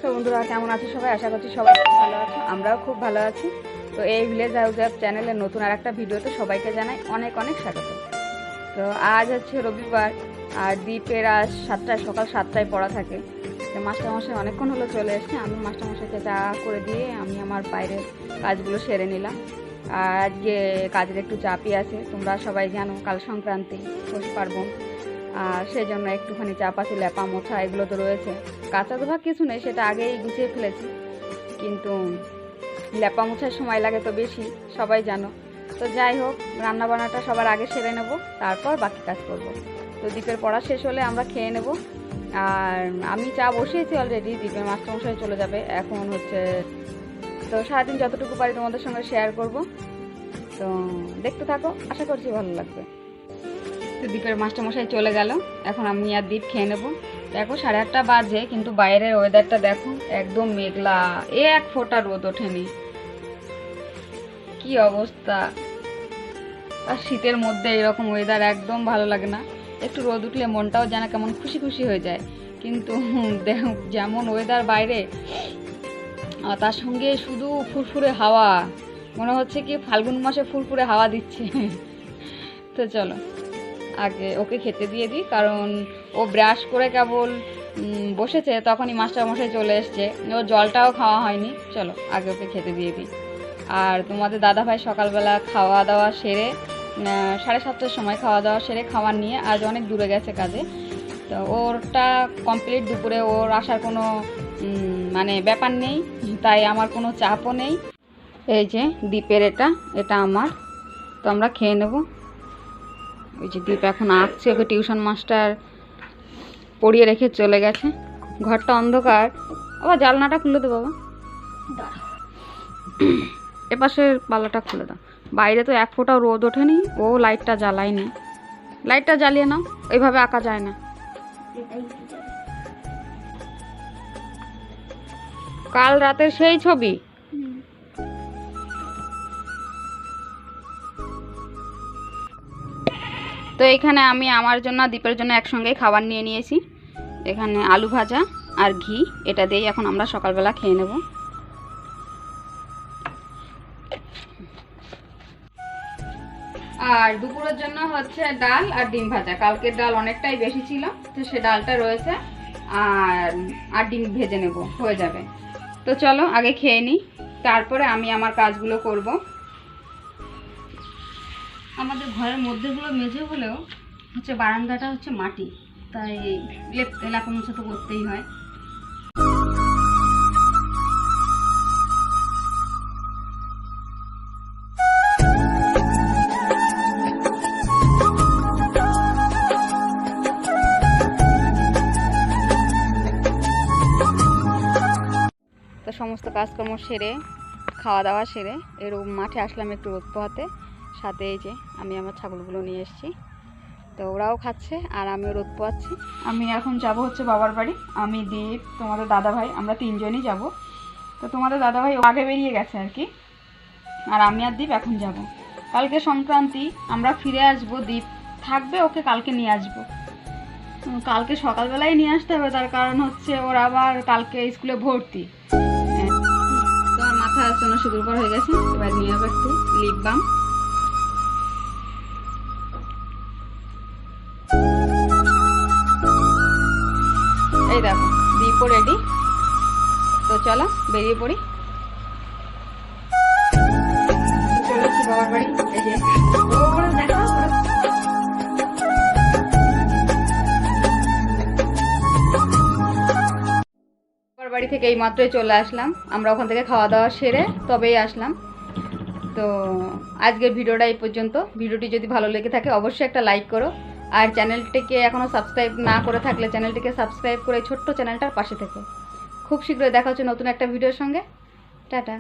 তো বন্ধুরা কেমন আছো সবাই? আশা করছি সবাই খুব ভালো আছো, আমরাও খুব ভালো আছি। তো এই ভিলেজ হাউস অ্যাপ চ্যানেলের নতুন আর একটা ভিডিওতে সবাইকে জানাই অনেক অনেক স্বাগত। তো আজ হচ্ছে রবিবার, আর দ্বীপের আজ সকাল 7টায় পড়া থাকে। তো মাস্টারমশাই অনেকক্ষণ হলো চলে এসছে। আমি মাস্টারমশাইকে চা করে দিয়ে আমি আমার বাইরের কাজগুলো সেরে নিলাম। আর আজকে কাজের একটু চাপই আছে, তোমরা সবাই জানো কাল সংক্রান্তি, পৌষ পার্বণ, আর সেই জন্য একটুখানি চাপ আছে। লেপা মোছা এগুলো তো রয়েছে, কাঁচা ধোয়া কিছু নেই, সেটা আগেই গুছিয়ে ফেলেছি, কিন্তু লেপা মোছার সময় লাগে তো বেশি, সবাই জানো। তো যাই হোক, রান্নাবান্নাটা সবার আগে সেরে নেব, তারপর বাকি কাজ করব। তো দ্বীপের পড়া শেষ হলে আমরা খেয়ে নেব। আর আমি চা বসিয়েছি অলরেডি, দ্বীপের মাস্টারমশাই চলে যাবে এখন হচ্ছে। তো সারাদিন যতটুকু পারি তোমাদের সঙ্গে শেয়ার করব, তো দেখতে থাকো, আশা করছি ভালো লাগবে। তো দ্বীপের মাস্টারমশাই চলে গেল, এখন আমি আর দ্বীপ খেয়ে নেবো। দেখো 8:30 বাজে, কিন্তু বাইরের ওয়েদারটা দেখো, একদম মেঘলা, এক ফোঁটা রোদ ওঠেনি, কি অবস্থা। আর শীতের মধ্যে এরকম ওয়েদার একদম ভালো লাগে না, একটু রোদ উঠলে মনটাও যেন কেমন খুশি খুশি হয়ে যায়। কিন্তু যেমন ওয়েদার বাইরে, তার সঙ্গে শুধু ফুরফুরে হাওয়া, মনে হচ্ছে কি ফাল্গুন মাসে ফুরফুরে হাওয়া দিচ্ছে। তো চলো আগে ওকে খেতে দিয়ে দিই, কারণ ও ব্রাশ করে কেবল বসেছে, তখনই মাস্টারমশাই চলে এসছে, ওর জলটাও খাওয়া হয়নি। চলো আগে ওকে খেতে দিয়ে দিই। আর তোমাদের দাদাভাই সকালবেলা খাওয়া দাওয়া সেরে 7:30টার সময় খাওয়া দাওয়া সেরে খাবার নিয়ে আজ অনেক দূরে গেছে কাজে। তো ওরটা কমপ্লিট, দুপুরে ওর আসার কোনো মানে ব্যাপার নেই, তাই আমার কোনো চাপও নেই। এই যে দ্বীপের এটা আমার, তো আমরা খেয়ে নেব। ওই যে দ্বীপ এখন আঁকছে, ওকে টিউশন মাস্টার পড়িয়ে রেখে চলে গেছে। ঘরটা অন্ধকার, আবার জানলাটা খুলে দে বাবা, এপাশের পাল্লাটা খুলে দাও। বাইরে তো এক ফোঁটাও রোদ ওঠেনি, ও লাইটটা জ্বালায়নি। লাইটটা জ্বালিয়ে নাও, এইভাবে আঁকা যায় না। কাল রাতের সেই ছবি। তো এখানে আমি আমার জন্য দ্বীপের জন্য একসঙ্গে খাবার নিয়ে নিয়েছি। এখানে আলু ভাজা আর ঘি, এটা দিয়েই এখন আমরা সকালবেলা খেয়ে নেব। আর দুপুরের জন্য হচ্ছে ডাল আর ডিম ভাজা। কালকের ডাল অনেকটাই বেশি ছিল, তো সে ডালটা রয়েছে, আর ডিম ভেজে নেব, হয়ে যাবে। তো চলো আগে খেয়ে নিই, তারপরে আমি আমার কাজগুলো করব। আমাদের ঘরের মধ্যেগুলো মেঝে হলেও হচ্ছে বারান্দাটা হচ্ছে মাটি, তাই লেপা মোছা তো করতেই হয়। তো সমস্ত কাজকর্ম সেরে, খাওয়া দাওয়া সেরে এর মাঠে আসলাম একটু রোদ পোহাতে। সাথে এই যে আমি আমার ছাগলগুলো নিয়ে এসেছি, তো ওরাও খাচ্ছে আর আমিও রোদ পোয়াচ্ছি। আমি এখন যাব হচ্ছে বাবার বাড়ি, আমি দ্বীপ, তোমাদের দাদাভাই, আমরা 3জনই যাব। তো তোমাদের দাদাভাই আগে বেরিয়ে গেছে আর কি, আর আমি আর দ্বীপ এখন যাব। কালকে সংক্রান্তি, আমরা ফিরে আসব, দ্বীপ থাকবে, ওকে কালকে নিয়ে আসবো। কালকে সকালবেলায় নিয়ে আসতে হবে, তার কারণ হচ্ছে ওর আবার কালকে স্কুলে ভর্তি। তোমার মাথা আসছে না, শুধু উপর হয়ে গেছে, এবার নিয়ে যাবো একটু লিপ বাম। এই দেখো দ্বীপও রেডি, তো চলো বেরিয়ে পড়ি। চলেছি বাবার বাড়ি। এই যে বাবার বাড়ি থেকে এই মাত্রই চলে আসলাম, আমরা ওখান থেকে খাওয়া দাওয়া সেরে তবেই আসলাম। তো আজকের ভিডিওটা এই পর্যন্ত। ভিডিওটি যদি ভালো লেগে থাকে অবশ্যই একটা লাইক করো, আর চ্যানেলটিকে এখনও সাবস্ক্রাইব না করে থাকলে চ্যানেলটিকে সাবস্ক্রাইব করে ছোট্ট চ্যানেলটার পাশে থেকো। খুব শীঘ্রই দেখা হচ্ছে নতুন একটা ভিডিওর সঙ্গে। টাটা।